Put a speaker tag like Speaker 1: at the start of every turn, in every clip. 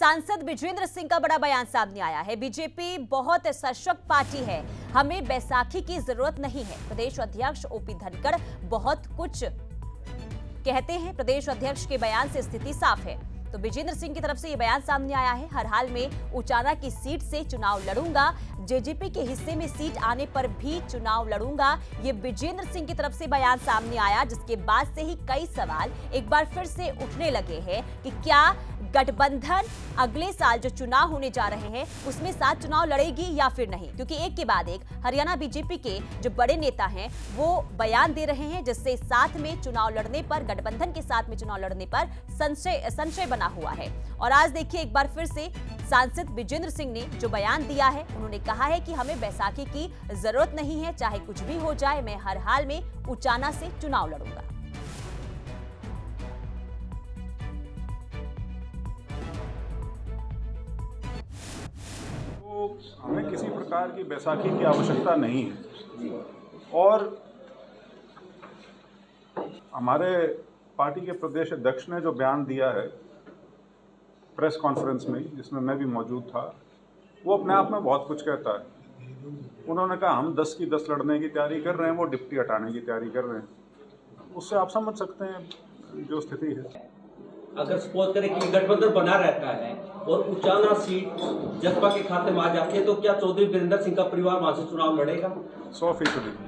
Speaker 1: सांसद विजेंद्र सिंह का बड़ा बयान सामने आया है। बीजेपी बहुत सशक्त पार्टी है, हमें बैसाखी की जरूरत नहीं है। प्रदेश अध्यक्ष ओपी धनखड़ बहुत कुछ कहते हैं। प्रदेश अध्यक्ष के बयान से स्थिति साफ है। तो विजेंद्र सिंह की तरफ से यह बयान सामने आया है। हर हाल में उचाना की सीट से चुनाव लड़ूंगा, जेजेपी के हिस्से में सीट आने पर भी चुनाव लड़ूंगा, ये विजेंद्र सिंह की तरफ से बयान सामने आया, जिसके बाद से ही कई सवाल एक बार फिर से उठने लगे हैं कि क्या गठबंधन अगले साल जो चुनाव होने जा रहे हैं उसमें साथ चुनाव लड़ेगी या फिर नहीं। क्योंकि एक के बाद एक हरियाणा बीजेपी के जो बड़े नेता हैं वो बयान दे रहे हैं, जिससे साथ में चुनाव लड़ने पर, गठबंधन के साथ में चुनाव लड़ने पर संशय बना हुआ है। और आज देखिए एक बार फिर से सांसद विजेंद्र सिंह ने जो बयान दिया है, उन्होंने कहा है कि हमें बैसाखी की जरूरत नहीं है, चाहे कुछ भी हो जाए, मैं हर हाल में उचाना से चुनाव लड़ूंगा।
Speaker 2: हमें किसी प्रकार की बैसाखी की आवश्यकता नहीं है। और हमारे पार्टी के प्रदेश अध्यक्ष ने जो बयान दिया है प्रेस कॉन्फ्रेंस में, जिसमें मैं भी मौजूद था, वो अपने आप में बहुत कुछ कहता है। उन्होंने कहा हम 10 की 10 लड़ने की तैयारी कर रहे हैं, वो डिप्टी हटाने की तैयारी कर रहे हैं। उससे आप समझ सकते हैं जो स्थिति है।
Speaker 3: अगर सपोज करें कि गठबंधन बना रहता है और उचाना सीट जसपा के खाते में आ जाती है, तो क्या चौधरी वीरेंद्र सिंह का परिवार वहां से चुनाव लड़ेगा?
Speaker 2: 100%।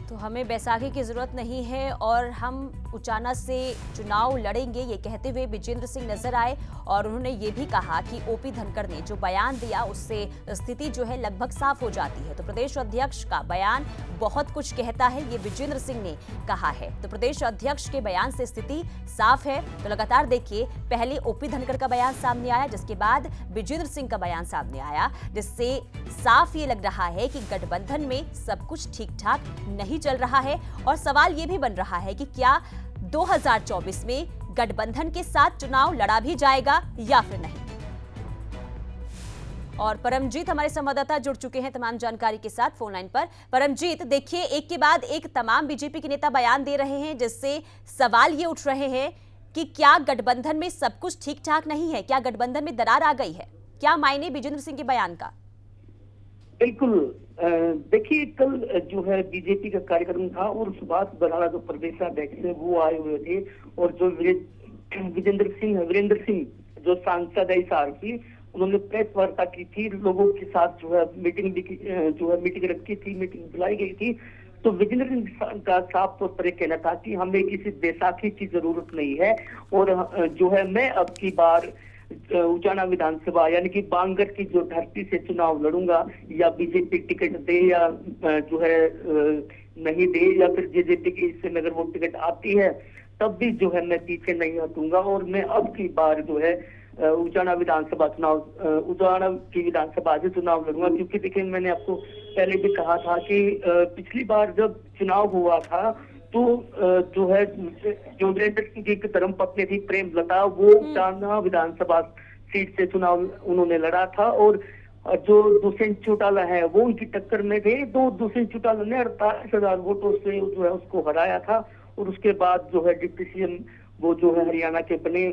Speaker 1: तो हमें बैसाखी की जरूरत नहीं है और हम उचाना से चुनाव लड़ेंगे, ये कहते हुए विजेंद्र सिंह नजर आए। और उन्होंने ये भी कहा कि ओपी धनखड़ ने जो बयान दिया उससे स्थिति जो है लगभग साफ हो जाती है। तो प्रदेश अध्यक्ष का बयान बहुत कुछ कहता है, ये विजेंद्र सिंह ने कहा है। तो प्रदेश अध्यक्ष के बयान से स्थिति साफ है। तो लगातार देखिए, पहले ओपी धनखड़ का बयान सामने आया, जिसके बाद विजेंद्र सिंह का बयान सामने आया, जिससे साफ ये लग रहा है कि गठबंधन में सब कुछ ठीक ठाक नहीं चल रहा है। और सवाल ये भी बन रहा है कि क्या 2024 में गठबंधन के साथ चुनाव लड़ा भी जाएगा या फिर नहीं। और परमजीत हमारे संवाददाता जुड़ चुके हैं तमाम जानकारी के साथ फोन लाइन पर। परमजीत, देखिए एक के बाद एक तमाम बीजेपी के नेता बयान दे रहे हैं, जिससे सवाल ये उठ रहे हैं कि क्या गठबंधन में सब कुछ ठीक ठाक नहीं है, क्या गठबंधन में दरार आ गई है? क्या मायने विजेंद्र सिंह के बयान का?
Speaker 4: बिल्कुल, देखिए कल जो है बीजेपी का कार्यक्रम था और सुभाष बराला जो प्रदेशाध्यक्ष है वो आए हुए थे। और जो वीरेंद्र सिंह जो सांसद है हिसार की, उन्होंने प्रेस वार्ता की थी, लोगों के साथ जो है मीटिंग रखी थी, मीटिंग बुलाई गई थी। तो विजेंद्र सिंह का साफ तौर पर कहना था कि हमें किसी बैसाखी की जरूरत नहीं है। और जो है मैं अब की बार उचाना विधानसभा यानी कि बांगर की जो धरती से चुनाव लड़ूंगा, या बीजेपी टिकट दे या जो है नहीं दे, या फिर जेजेपी के हिस्से में अगर वो टिकट आती है तब भी जो है मैं पीछे नहीं हटूंगा। और मैं अब की बार जो है उचाना की विधानसभा से चुनाव लड़ूंगा। क्योंकि देखिए मैंने आपको पहले भी कहा था कि पिछली बार जब चुनाव हुआ था तो जो है जो वीरेंद्र सिंह की धर्म पत्नी थी प्रेमलता, वो उचाना विधानसभा सीट से चुनाव उन्होंने लड़ा था। और जो दुष्यंत चौटाला है वो उनकी टक्कर में थे। तो दुष्यंत चौटाला ने 48,000 वोटों से जो है उसको हराया था। और उसके बाद जो है डिप्टी सीएम वो जो है हरियाणा के बने,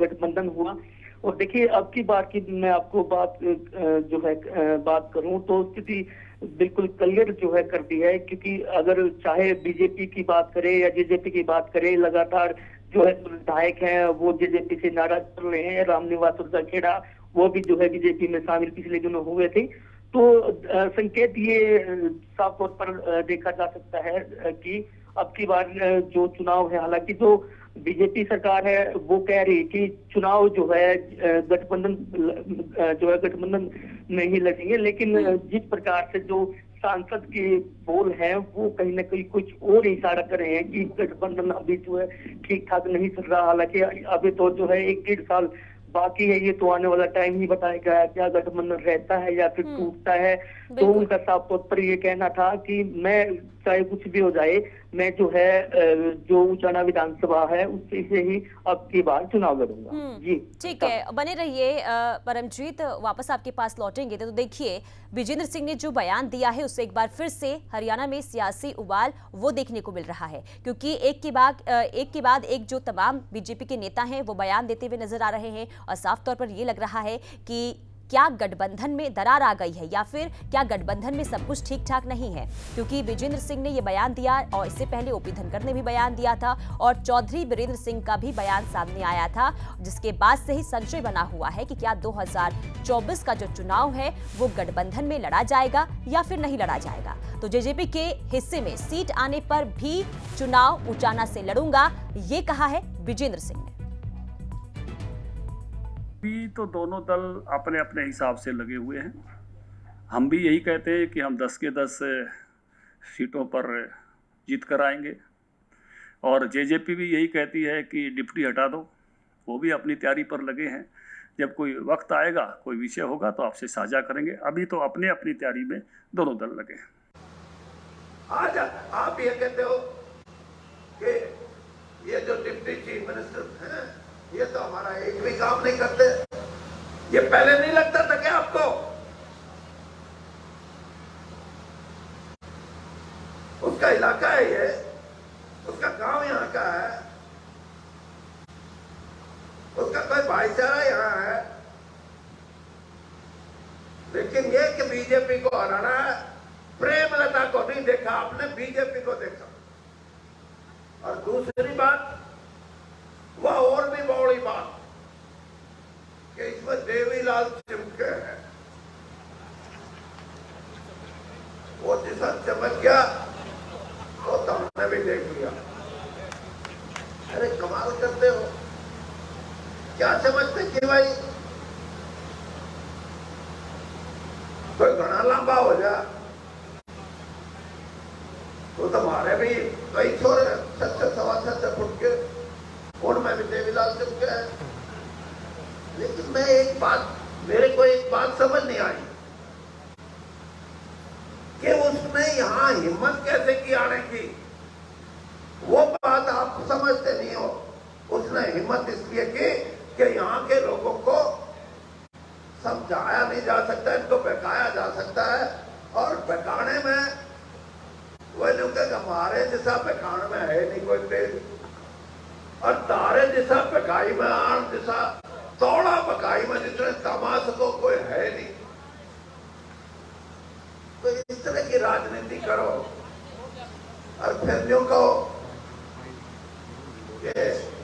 Speaker 4: गठबंधन हुआ। और देखिए अब की बार की मैं आपको बात करूं तो स्थिति बिल्कुल क्लियर जो है कर दी है। क्योंकि अगर चाहे बीजेपी की बात करें या जेजेपी की बात करें, लगातार जो है विधायक हैं वो जेजेपी से नाराज कर रहे हैं। रामनिवास खेड़ा वो भी जो है बीजेपी में शामिल पिछले दिनों हुए थे। तो संकेत ये साफ तौर पर देखा जा सकता है कि अब की बार जो चुनाव है, हालांकि जो बीजेपी सरकार है वो कह रही है कि चुनाव जो है गठबंधन में ही लड़ेंगे, लेकिन जिस प्रकार से जो सांसद के बोल हैं वो कहीं ना कहीं कुछ और इशारा कर रहे हैं कि गठबंधन अभी जो है ठीक ठाक नहीं चल रहा। हालांकि अभी तो जो है 1-1.5 साल बाकी है, ये तो आने वाला टाइम ही बताएगा क्या गठबंधन रहता है या फिर टूटता है। तो उनका साफ तौर पर ये कहना था कि मैं चाहे कुछ भी हो जाए, मैं जो है जो उचाना विधानसभा है उससे से ही अब की बार चुनाव लड़ूंगा। जी
Speaker 1: ठीक है, बने रहिए। परमजीत, वापस आपके पास लौटेंगे तो देखिए विजेंद्र सिंह ने जो बयान दिया है उससे एक बार फिर से हरियाणा में सियासी उबाल वो देखने को मिल रहा है, क्योंकि एक के बाद एक जो तमाम बीजेपी के नेता हैं वो बयान देते हुए नजर आ रहे हैं और साफ तौर पर ये लग रहा है कि क्या गठबंधन में दरार आ गई है या फिर क्या गठबंधन में सब कुछ ठीक ठाक नहीं है, क्योंकि विजेंद्र सिंह ने यह बयान दिया और इससे पहले ओपी धनखड़ ने भी बयान दिया था और चौधरी बीरेंद्र सिंह का भी बयान सामने आया था, जिसके बाद से ही संशय बना हुआ है कि क्या 2024 का जो चुनाव है वो गठबंधन में लड़ा जाएगा या फिर नहीं लड़ा जाएगा। तो जेजेपी के हिस्से में सीट आने पर भी चुनाव उचाना से लड़ूंगा, ये कहा है विजेंद्र सिंह ने।
Speaker 5: भी तो दोनों दल अपने अपने हिसाब से लगे हुए हैं। हम भी यही कहते हैं कि हम 10 के 10 सीटों पर जीत कर आएंगे और जेजेपी भी यही कहती है कि डिप्टी हटा दो। वो भी अपनी तैयारी पर लगे हैं। जब कोई वक्त आएगा, कोई विषय होगा तो आपसे साझा करेंगे। अभी तो अपने अपनी तैयारी में दोनों दल लगे हैं।
Speaker 6: आज आप ये कहते हो कि ये जो डिप्टी चीफ मिनिस्टर हैं ये तो हमारा एक भी काम नहीं करते। ये पहले नहीं लगता था क्या आपको? उसका इलाका है ये, उसका गांव यहाँ का है, उसका कोई भाईचारा यहाँ है। लेकिन ये कि बीजेपी को हराना है, प्रेमलता को नहीं देखा आपने, बीजेपी को देखा। और दूसरी बात, वह और भी बड़ी बात कि इसमें देवीलाल चिमके हैं। वो जिसा चमक गया वो तो हमने भी देख लिया। अरे कमाल करते हो, क्या समझते कि भाई कोई घना लंबा हो जाए तो तुम्हारे भी कई छोरे 6-6 फुट के, उनमें भी देवीलाल चिमके है। लेकिन मेरे को एक बात समझ नहीं आई कि उसने यहाँ हिम्मत कैसे की आने की। वो बात आप समझते नहीं हो। उसने हिम्मत इसलिए की कि यहाँ के लोगों को समझाया नहीं जा सकता, इनको बहकाया जा सकता है। और बहकाने में वो हमारे जैसा बहकाने में है नहीं कोई तेज, और तारे जैसा पकाई में, आन जैसा तोड़ा पकाई में जितने तमाश को कोई है नहीं। तो इस तरह की राजनीति करो और फिर जो कहो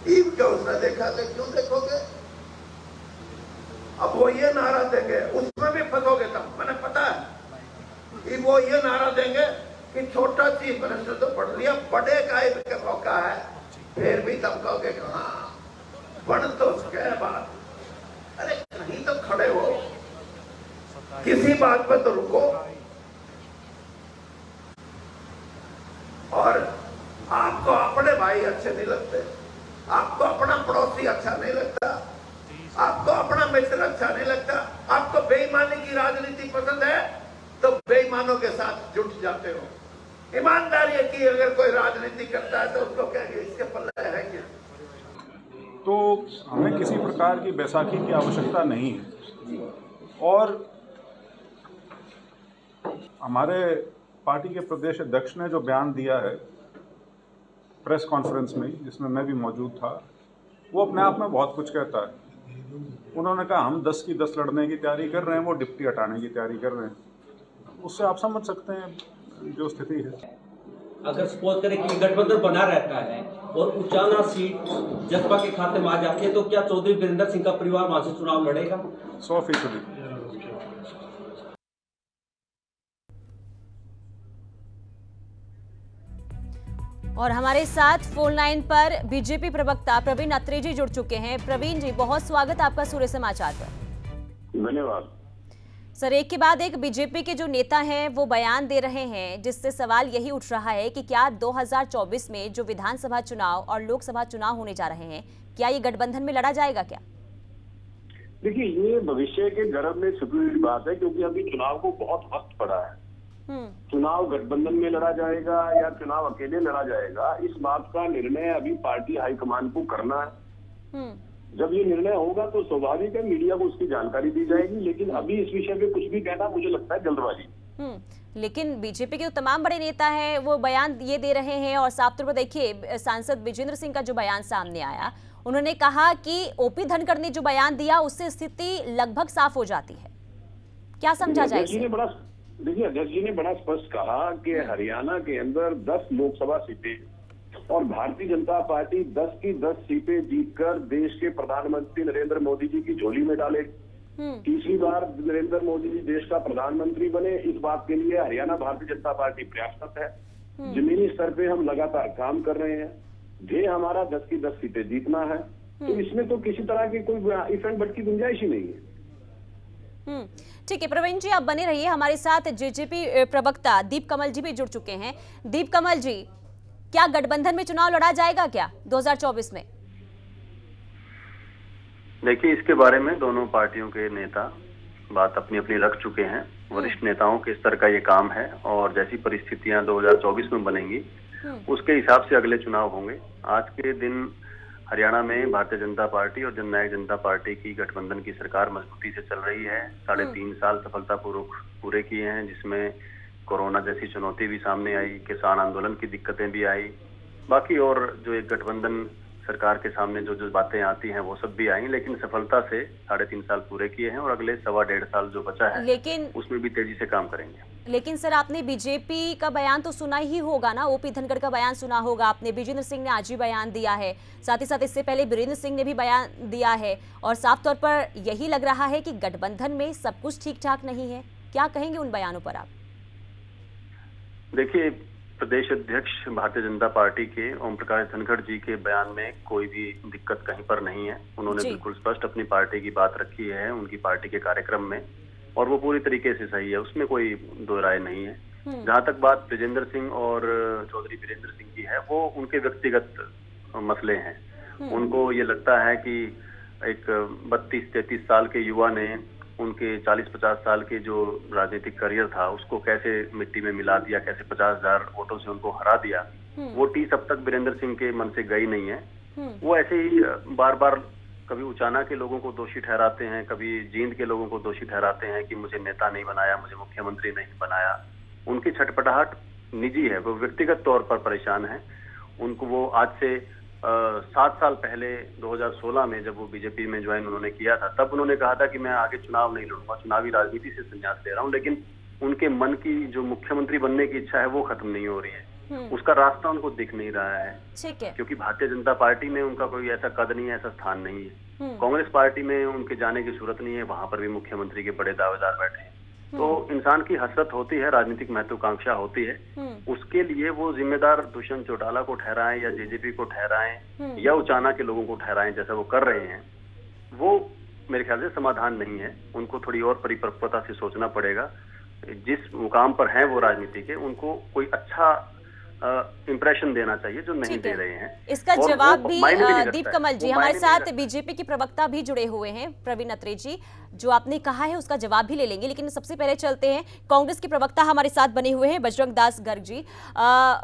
Speaker 6: ईव क्या उसने देखा था, क्यों देखोगे? अब वो ये नारा देंगे, उसमें भी फंसोगे तब, मैंने पता है। वो ये नारा देंगे कि छोटा चीफ मिनिस्टर तो पढ़ लिया, बड़े का इनका मौका है, फिर भी तब कहोगे कहाँ बन तो क्या बात। अरे कहीं तो खड़े हो, किसी बात पर तो रुको। और आपको अपने भाई अच्छे नहीं लगते, आपको अपना पड़ोसी अच्छा नहीं लगता, आपको अपना मित्र अच्छा नहीं लगता, आपको बेईमानी की राजनीति पसंद है तो बेईमानों के साथ जुट जाते हो। ईमानदारी की अगर कोई राजनीति करता है तो उसको कहेंगे इसके पल्ले है क्या?
Speaker 2: तो हमें किसी प्रकार की बैसाखी की आवश्यकता नहीं है। और हमारे पार्टी के प्रदेश अध्यक्ष ने जो बयान दिया है प्रेस कॉन्फ्रेंस में, जिसमें मैं भी मौजूद था, वो अपने आप में बहुत कुछ कहता है। उन्होंने कहा हम 10 की 10 लड़ने की तैयारी कर रहे हैं, वो डिप्टी हटाने की तैयारी कर रहे हैं। उससे आप समझ सकते हैं जो स्थिति है।
Speaker 3: अगर सपोज करें कि गठबंधन बना रहता है और उचाना सीट जसपा के खाते में आ जाती है, तो क्या चौधरी बीरेंद्र सिंह का परिवार वहां से चुनाव लड़ेगा?
Speaker 2: 100%।
Speaker 1: और हमारे साथ फोन लाइन पर बीजेपी प्रवक्ता प्रवीण अत्रे जी जुड़ चुके हैं। प्रवीण जी, बहुत स्वागत आपका सूर्य समाचार पर।
Speaker 7: धन्यवाद
Speaker 1: सर। एक के बाद एक बीजेपी के जो नेता हैं वो बयान दे रहे हैं, जिससे सवाल यही उठ रहा है कि क्या 2024 में जो विधानसभा चुनाव और लोकसभा चुनाव होने जा रहे हैं, क्या ये गठबंधन में लड़ा जाएगा क्या?
Speaker 7: देखिए, ये भविष्य के गर्भ में छुपी हुई बात है, क्योंकि अभी चुनाव को बहुत वक्त पड़ा है चुनाव गठबंधन में लड़ा जाएगा या चुनाव अकेले लड़ा जाएगा, इस बात का निर्णय अभी पार्टी हाईकमान को करना है। जब ये निर्णय होगा तो स्वाभाविक है मीडिया को उसकी जानकारी दी जाएगी, लेकिन अभी इस विषय पे कुछ भी कहना मुझे लगता है जल्दबाजी।
Speaker 1: लेकिन बीजेपी के जो तमाम बड़े नेता हैं वो बयान ये दे रहे हैं, और साफ तौर पर देखिए सांसद विजेंद्र सिंह का जो बयान सामने आया, उन्होंने कहा कि ओपी धनखड़ ने जो बयान दिया उससे स्थिति लगभग साफ हो जाती है। क्या समझा जाए इसे?
Speaker 7: देखिए अध्यक्ष जी ने बड़ा स्पष्ट कहा कि हरियाणा के अंदर 10 लोकसभा सीटें और भारतीय जनता पार्टी 10 की 10 सीटें जीतकर देश के प्रधानमंत्री नरेंद्र मोदी जी की झोली में डाले। तीसरी बार नरेंद्र मोदी जी देश का प्रधानमंत्री बने, इस बात के लिए हरियाणा भारतीय जनता पार्टी प्रयासरत है। जमीनी स्तर पे हम लगातार काम कर रहे हैं। ध्येय हमारा 10 की 10 सीटें जीतना है, तो इसमें तो किसी तरह की कोई इफेंट बट की गुंजाइश ही नहीं है।
Speaker 1: ठीक है प्रवीण जी, आप बने रहिए हमारे साथ। जेजेपी प्रवक्ता दीप कमल जी भी जुड़ चुके हैं। दीप कमल जी, क्या गठबंधन में चुनाव लड़ा जाएगा क्या 2024 में?
Speaker 8: देखिए, इसके बारे में दोनों पार्टियों के नेता बात अपनी अपनी रख चुके हैं। वरिष्ठ नेताओं के स्तर का ये काम है, और जैसी परिस्थितियां 2024 में बनेंगी उसके हिसाब से अगले चुनाव होंगे। आज के दिन हरियाणा में भारतीय जनता पार्टी और जननायक जनता पार्टी की गठबंधन की सरकार मजबूती से चल रही है। 3.5 साल सफलतापूर्वक पूरे किए हैं, जिसमें कोरोना जैसी चुनौती भी सामने आई, किसान आंदोलन की दिक्कतें भी आई, बाकी और जो एक गठबंधन सरकार के सामने जो जो बातें आती हैं वो सब भी आई, लेकिन सफलता से 3.5 साल पूरे किए हैं और अगले 1.25 साल जो बचा है लेकिन उसमें भी तेजी से काम करेंगे।
Speaker 1: लेकिन सर, आपने बीजेपी का बयान तो सुना ही होगा ना, ओपी धनखड़ का बयान सुना होगा आपने, विजेंद्र सिंह ने आज ही बयान दिया है, साथ ही साथ इससे पहले वीरेंद्र सिंह ने भी बयान दिया है, और साफ तौर पर यही लग रहा है कि गठबंधन में सब कुछ ठीक ठाक नहीं है। क्या कहेंगे उन बयानों पर आप?
Speaker 8: देखिए, प्रदेश अध्यक्ष भारतीय जनता पार्टी के ओम प्रकाश धनखड़ जी के बयान में कोई भी दिक्कत कहीं पर नहीं है। उन्होंने बिल्कुल स्पष्ट अपनी पार्टी की बात रखी है उनकी पार्टी के कार्यक्रम में, और वो पूरी तरीके से सही है, उसमें कोई दो राय नहीं है। जहां तक बात विजेंद्र सिंह और चौधरी वीरेंद्र सिंह की है, वो उनके व्यक्तिगत मसले हैं। उनको ये लगता है कि एक 32-33 साल के युवा ने उनके 40-50 साल के जो राजनीतिक करियर था उसको कैसे मिट्टी में मिला दिया, कैसे 50,000 वोटों से उनको हरा दिया, वो टीस अब तक वीरेंद्र सिंह के मन से गई नहीं है। वो ऐसे ही बार बार कभी उचाना के लोगों को दोषी ठहराते हैं, कभी जींद के लोगों को दोषी ठहराते हैं कि मुझे नेता नहीं बनाया, मुझे मुख्यमंत्री नहीं बनाया। उनकी छटपटाहट निजी है, वो व्यक्तिगत तौर पर परेशान है। उनको वो आज से 7 साल पहले 2016 में जब वो बीजेपी में ज्वाइन उन्होंने किया था, तब उन्होंने कहा था कि मैं आगे चुनाव नहीं लड़ूंगा, चुनावी राजनीति से संन्यास ले रहा हूं, लेकिन उनके मन की जो मुख्यमंत्री बनने की इच्छा है वो खत्म नहीं हो रही है। उसका रास्ता उनको दिख नहीं रहा है, क्योंकि भारतीय जनता पार्टी में उनका कोई ऐसा कद नहीं है, ऐसा स्थान नहीं है। कांग्रेस पार्टी में उनके जाने की सूरत नहीं है, वहां पर भी मुख्यमंत्री के बड़े दावेदार बैठे हैं। तो इंसान की हसरत होती है, राजनीतिक महत्वाकांक्षा होती है, उसके लिए वो जिम्मेदार दुष्यंत चौटाला को ठहराएं या जेजेपी को ठहराएं या उचाना के लोगों को ठहराएं, जैसा वो कर रहे हैं, वो मेरे ख्याल से समाधान नहीं है। उनको थोड़ी और परिपक्वता से सोचना पड़ेगा। जिस मुकाम पर हैं वो राजनीति के, उनको कोई अच्छा इंप्रेशन देना चाहिए जो नहीं दे रहे हैं।
Speaker 1: इसका जवाब भी दीप कमल जी हमारे साथ बीजेपी के प्रवक्ता भी जुड़े हुए हैं, प्रवीण अत्रे जी, जो आपने कहा है उसका जवाब भी ले लेंगे, लेकिन सबसे पहले चलते हैं कांग्रेस के प्रवक्ता हमारे साथ बने हुए हैं बजरंग दास गर्ग जी।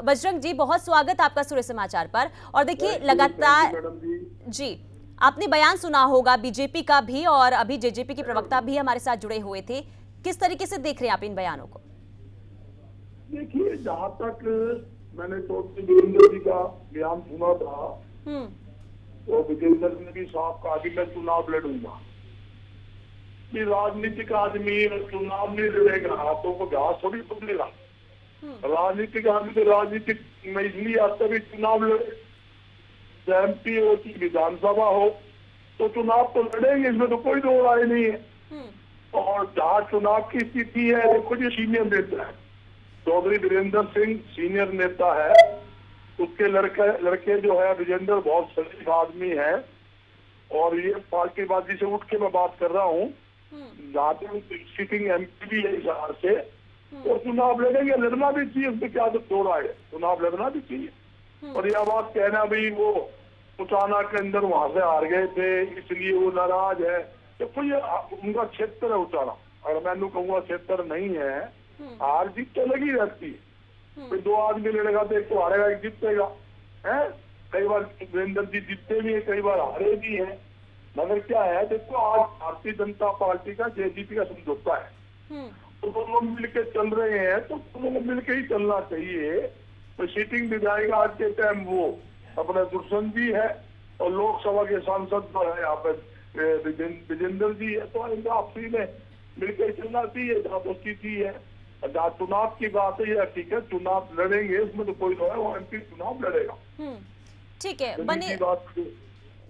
Speaker 1: बजरंग जी, बहुत स्वागत आपका सूर्य समाचार पर। और देखिए, लगातार जी आपने बयान सुना होगा बीजेपी का भी, और अभी जेजेपी के प्रवक्ता भी हमारे साथ जुड़े हुए थे। किस तरीके से देख रहे हैं आप इन बयानों को?
Speaker 9: देखिए, जहाँ तक मैंने चौधरी वीरेंद्र जी का बयान सुना था, तो विजेंद्र ने भी साफ कहा कि मैं चुनाव लड़ूंगा। राजनीतिक आदमी चुनाव नहीं लड़ेगा, हाथों को घास थोड़ी बदलेगा। राजनीतिक आदमी तो राजनीतिक में इसलिए आता भी चुनाव लड़े, चाहे MP हो कि विधानसभा हो, तो चुनाव तो लड़ेंगे, इसमें तो कोई दो राय नहीं है। और जहाँ चुनाव की स्थिति है, देखो जी सीनियर नेता है चौधरी वीरेंद्र सिंह, सीनियर नेता है, उसके लड़के जो है विजेंद्र बहुत शरीफ आदमी है, और ये पार्टीबाजी से उठ के मैं बात कर रहा हूँ, जहाँ तक सिटिंग MP भी है हिसाब से, और चुनाव लड़ेंगे, लड़ना भी चाहिए, उसमें क्या तो दो राय है, चुनाव लड़ना भी चाहिए। और यह बात कहना भाई वो उचाना के अंदर वहां से हार गए थे इसलिए वो नाराज है, तो कोई उनका क्षेत्र है उचाना, और मैं कहूँगा क्षेत्र नहीं है, हार जीत तो लगी रहती है। कोई दो आदमी लड़ेगा तो एक तो हारेगा एक जीतेगा है। कई बार वीरेंद्र जी जीतते भी है, कई बार हारे भी हैं। मगर क्या है, देखो आज भारतीय जनता पार्टी का जेजेपी का समझौता है, तो दोनों मिलकर चल रहे हैं, तो दोनों मिलकर ही चलना चाहिए। तो सीटिंग विधायक आज के टाइम वो अपने दुष्यंत जी है और लोकसभा के सांसद जो है यहाँ पे विजेंद्र जी है, तो इनका आपसी में मिलकर चलना चाहिए। जहाँ तो स्थिति है, जहाँ चुनाव की बात है, यह ठीक है, चुनाव लड़ेंगे, उसमें तो कोई नहीं है, वो एमपी चुनाव लड़ेगा।
Speaker 1: ठीक है,
Speaker 9: जल्दी
Speaker 1: बने
Speaker 9: की बात है।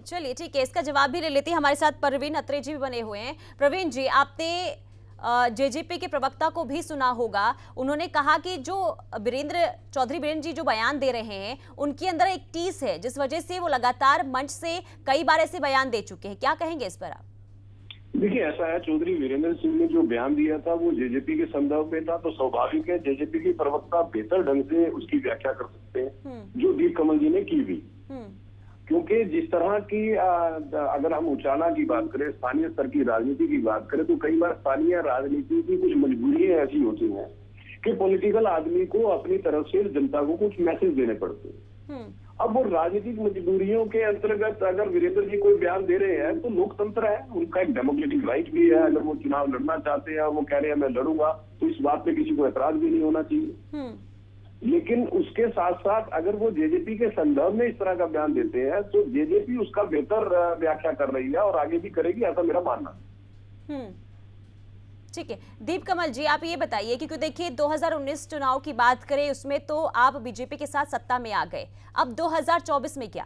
Speaker 1: चलिए ठीक है, इसका जवाब भी ले लेते हैं। हमारे साथ प्रवीण अत्रे जी भी बने हुए हैं। प्रवीण जी, आपने जेजेपी के प्रवक्ता को भी सुना होगा, उन्होंने कहा कि जो चौधरी वीरेंद्र जी जो बयान दे रहे हैं उनके अंदर एक टीस है, जिस वजह से वो लगातार मंच से कई बार ऐसे बयान दे चुके हैं। क्या कहेंगे इस पर आप?
Speaker 7: देखिए, ऐसा है, चौधरी वीरेंद्र सिंह ने जो बयान दिया था वो जेजेपी के संदर्भ में था, तो स्वाभाविक है जेजेपी के प्रवक्ता बेहतर ढंग से उसकी व्याख्या कर सकते हैं जो दीप कमल जी ने की भी। क्योंकि जिस तरह की अगर हम उचाना की बात करें, स्थानीय स्तर की राजनीति की बात करें, तो कई बार स्थानीय राजनीति की कुछ मजबूरियां ऐसी होती हैं कि पॉलिटिकल आदमी को अपनी तरफ से जनता को कुछ मैसेज देने पड़ते हैं। अब वो राजनीतिक मजबूरियों के अंतर्गत अगर वीरेंद्र जी कोई बयान दे रहे हैं तो लोकतंत्र है, उनका एक डेमोक्रेटिक राइट भी है। अगर वो चुनाव लड़ना चाहते हैं, वो कह रहे हैं मैं लड़ूंगा, तो इस बात पे किसी को ऐतराज भी नहीं होना चाहिए। लेकिन उसके साथ साथ अगर वो जेजेपी के संदर्भ में इस तरह का बयान देते हैं तो जेजेपी उसका बेहतर व्याख्या कर रही है और आगे भी करेगी, ऐसा मेरा मानना है।
Speaker 1: ठीक है, दीप कमल जी, आप ये बताइए, क्योंकि देखिए 2019 चुनाव की बात करें उसमें तो आप बीजेपी के साथ सत्ता में आ गए, अब 2024 में क्या?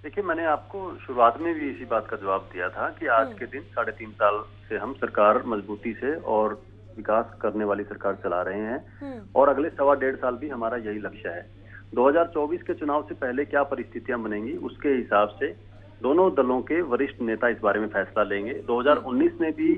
Speaker 8: देखिए, मैंने आपको शुरुआत में भी इसी बात का जवाब दिया था कि आज के दिन 3.5 साल से हम सरकार मजबूती से और विकास करने वाली सरकार चला रहे हैं और अगले 1.5 साल भी हमारा यही लक्ष्य है। 2024 के चुनाव से पहले क्या परिस्थितियां बनेंगी उसके हिसाब से दोनों दलों के वरिष्ठ नेता इस बारे में फैसला लेंगे। 2019 में भी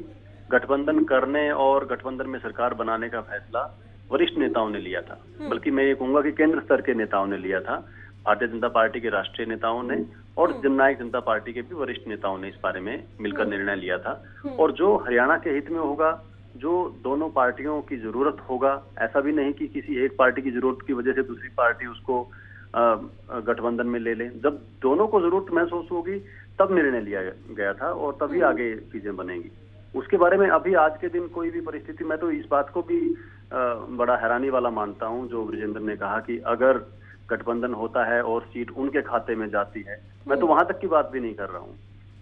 Speaker 8: गठबंधन करने और गठबंधन में सरकार बनाने का फैसला वरिष्ठ नेताओं ने लिया था, बल्कि मैं ये कहूंगा कि केंद्र स्तर के नेताओं ने लिया था। भारतीय जनता पार्टी के राष्ट्रीय नेताओं ने और जननायक जनता पार्टी के भी वरिष्ठ नेताओं ने इस बारे में मिलकर निर्णय लिया था। और जो हरियाणा के हित में होगा, जो दोनों पार्टियों की जरूरत होगा, ऐसा भी नहीं कि किसी एक पार्टी की जरूरत की वजह से दूसरी पार्टी उसको गठबंधन में ले ले। जब दोनों को जरूरत महसूस होगी तब निर्णय लिया गया था और तभी आगे चीजें बनेंगी। उसके बारे में अभी आज के दिन कोई भी परिस्थिति, मैं तो इस बात को भी बड़ा हैरानी वाला मानता हूं जो विजेंद्र ने कहा कि अगर गठबंधन होता है और सीट उनके खाते में जाती है, मैं तो वहां तक की बात भी नहीं कर रहा हूं।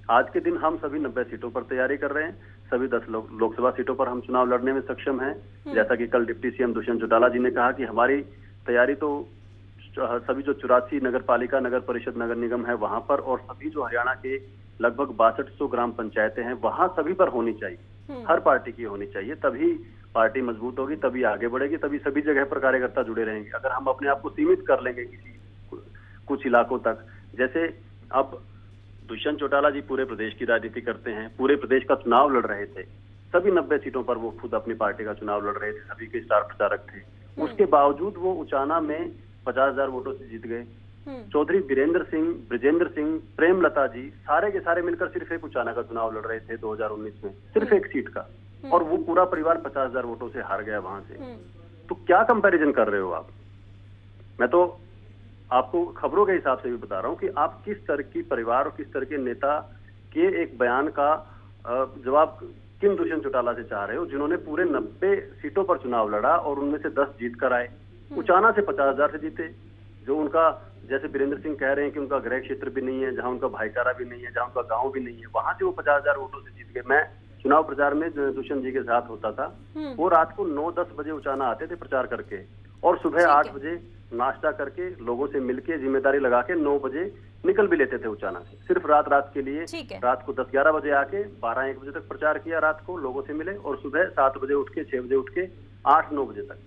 Speaker 8: आज के दिन हम सभी 90 सीटों पर तैयारी कर रहे हैं, सभी 10 लोकसभा सीटों पर हम चुनाव लड़ने में सक्षम हैं। जैसा कि कल डिप्टी सीएम दुष्यंत चौटाला जी ने कहा कि हमारी तैयारी तो सभी जो 84 नगर पालिका, नगर परिषद, नगर निगम है वहां पर और सभी जो हरियाणा के लगभग 6200 ग्राम पंचायतें हैं वहां सभी पर होनी चाहिए, हर पार्टी की होनी चाहिए। तभी पार्टी मजबूत होगी, तभी आगे बढ़ेगी, तभी सभी जगह पर कार्यकर्ता जुड़े रहेंगे। अगर हम अपने आप को सीमित कर लेंगे किसी कुछ इलाकों तक, जैसे अब दुष्यंत चौटाला जी पूरे प्रदेश की राजनीति करते हैं, पूरे प्रदेश का चुनाव लड़ रहे थे, सभी 90 सीटों पर वो खुद अपनी पार्टी का चुनाव लड़ रहे थे, सभी के स्टार प्रचारक थे। उसके बावजूद वो उचाना में 50,000 वोटों से जीत गए। चौधरी वीरेंद्र सिंह, ब्रिजेंद्र सिंह, प्रेमलता जी सारे के सारे मिलकर सिर्फ एक उचाना का चुनाव लड़ रहे थे 2019 में, सिर्फ एक सीट का, और वो पूरा परिवार 50,000 वोटों से हार गया वहां से। तो क्या कंपैरिजन कर रहे हो आप? मैं तो आपको खबरों के हिसाब से भी बता रहा हूं कि आप किस तरह की परिवार और किस तरह के नेता के एक बयान का जवाब किन दुष्यंत चौटाला से चाह रहे हो, जिन्होंने पूरे 90 सीटों पर चुनाव लड़ा और उनमें से 10 जीत कर आए। उचाना से 50,000 से जीते, जो उनका, जैसे वीरेंद्र सिंह कह रहे हैं कि उनका गृह क्षेत्र भी नहीं है, जहां उनका भाईचारा भी नहीं है, जहां उनका गांव भी नहीं है, वहां से वो 50,000 वोटों से जीत गए। मैं चुनाव प्रचार में दुष्यंत जी के साथ होता था, वो रात को 9-10 बजे उचाना आते थे प्रचार करके और सुबह 8 बजे नाश्ता करके लोगों से मिलके जिम्मेदारी लगा के 9 बजे निकल भी लेते थे उचाना से, सिर्फ रात के लिए। रात को 10-11 बजे आके 12-1 बजे तक प्रचार किया, रात को लोगों से मिले और सुबह 7 बजे उठ के 6 बजे उठ के 8-9 बजे तक,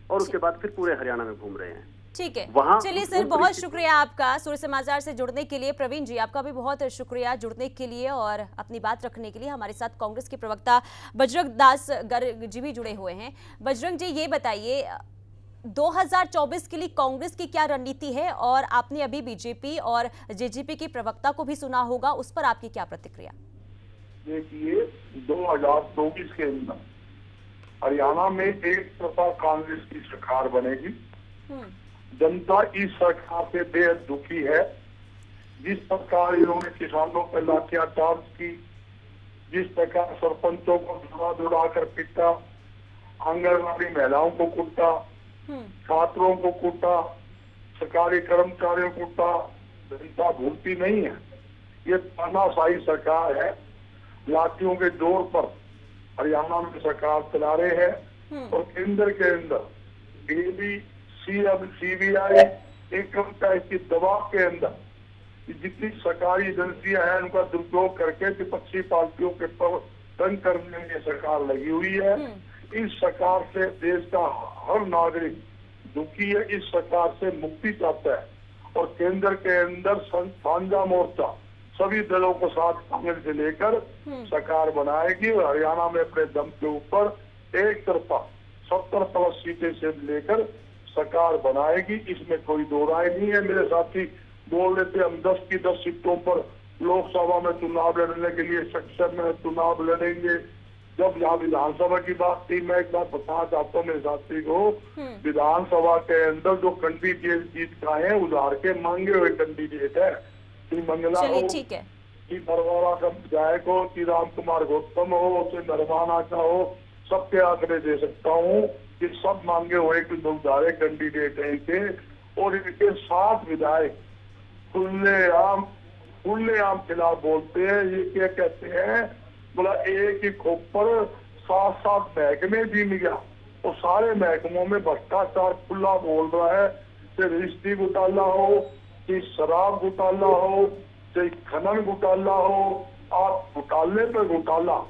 Speaker 8: और उसके बाद फिर पूरे हरियाणा में घूम रहे हैं।
Speaker 1: ठीक है, चलिए सर, बहुत शुक्रिया आपका सूर्य समाचार से जुड़ने के लिए। प्रवीण जी, आपका भी बहुत शुक्रिया जुड़ने के लिए और अपनी बात रखने के लिए। हमारे साथ कांग्रेस के प्रवक्ता बजरंग दास गर्ग जी भी जुड़े हुए हैं। बजरंग जी, ये बताइए 2024 के लिए कांग्रेस की क्या रणनीति है, और आपने अभी बीजेपी और जेजेपी के प्रवक्ता को भी सुना होगा, उस पर आपकी क्या प्रतिक्रिया?
Speaker 9: देखिए, 2024 के अंदर हरियाणा में एक तरफा कांग्रेस की सरकार बनेगी।
Speaker 1: हम्म,
Speaker 9: जनता इस सरकार से बेहद दुखी है। जिस प्रकार इन्होंने किसानों पर लाठीचार्ज की, जिस प्रकार सरपंचों को दौड़ा कर पीटा, आंगनबाड़ी महिलाओं को कूटा, छात्रों को कूटा, सरकारी कर्मचारियों को कूटा, जनता भूलती नहीं है। ये तानाशाही सरकार है, लाठियों के जोर पर हरियाणा में सरकार चला रहे हैं। और केंद्र के अंदर ईडी, सीबीआई, इनकम टैक्स की दबाव के अंदर जितनी सरकारी एजेंसियां हैं उनका दुरुपयोग करके विपक्षी पार्टियों के पर तंग करने में सरकार लगी हुई है। इस सरकार से देश का हर नागरिक दुखी है, इस सरकार से मुक्ति चाहता है। और केंद्र के अंदर साझा मोर्चा सभी दलों को साथ कांग्रेस से लेकर सरकार बनाएगी और हरियाणा में अपने दम के ऊपर एक तरफा 70+ सीटें से लेकर सरकार बनाएगी। इसमें कोई दो राय नहीं है। मेरे साथी बोल रहे थे हम 10 की 10 सीटों पर लोकसभा में चुनाव लड़ने के लिए सक्षम में चुनाव लड़ेंगे। जब यहाँ विधानसभा की बात थी, मैं एक बात बताना चाहता हूँ मेरे साथी को, विधानसभा के अंदर जो कैंडिडेट जीत का है उधार के मांगे हुए कैंडिडेट है। श्री मंगला हो,
Speaker 1: ठीक है,
Speaker 9: कि नरवाना का विधायक हो, कि राम कुमार गौतम हो, कि नरवाना का हो, सबके आंकड़े दे सकता हूँ कि सब मांगे हुए उधारे कैंडिडेट है इनके। और इनके 7 विधायक खुलेआम खिलाफ बोलते हैं। ये क्या कहते हैं, बोला एक ही खोप पर 7 महकमे भी मिला और सारे महकमों में भ्रष्टाचार खुला बोल रहा है। चाहे रजिस्ट्री घोटाला हो, चाहे शराब घोटाला हो, चाहे खनन घोटाला हो, आप घोटाले पर घोटाला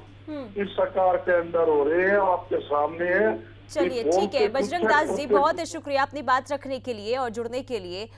Speaker 9: इस सरकार के अंदर हो रहे हैं, आपके सामने है।
Speaker 1: चलिए ठीक है बजरंग दास जी, बहुत शुक्रिया अपनी बात रखने के लिए और जुड़ने के लिए।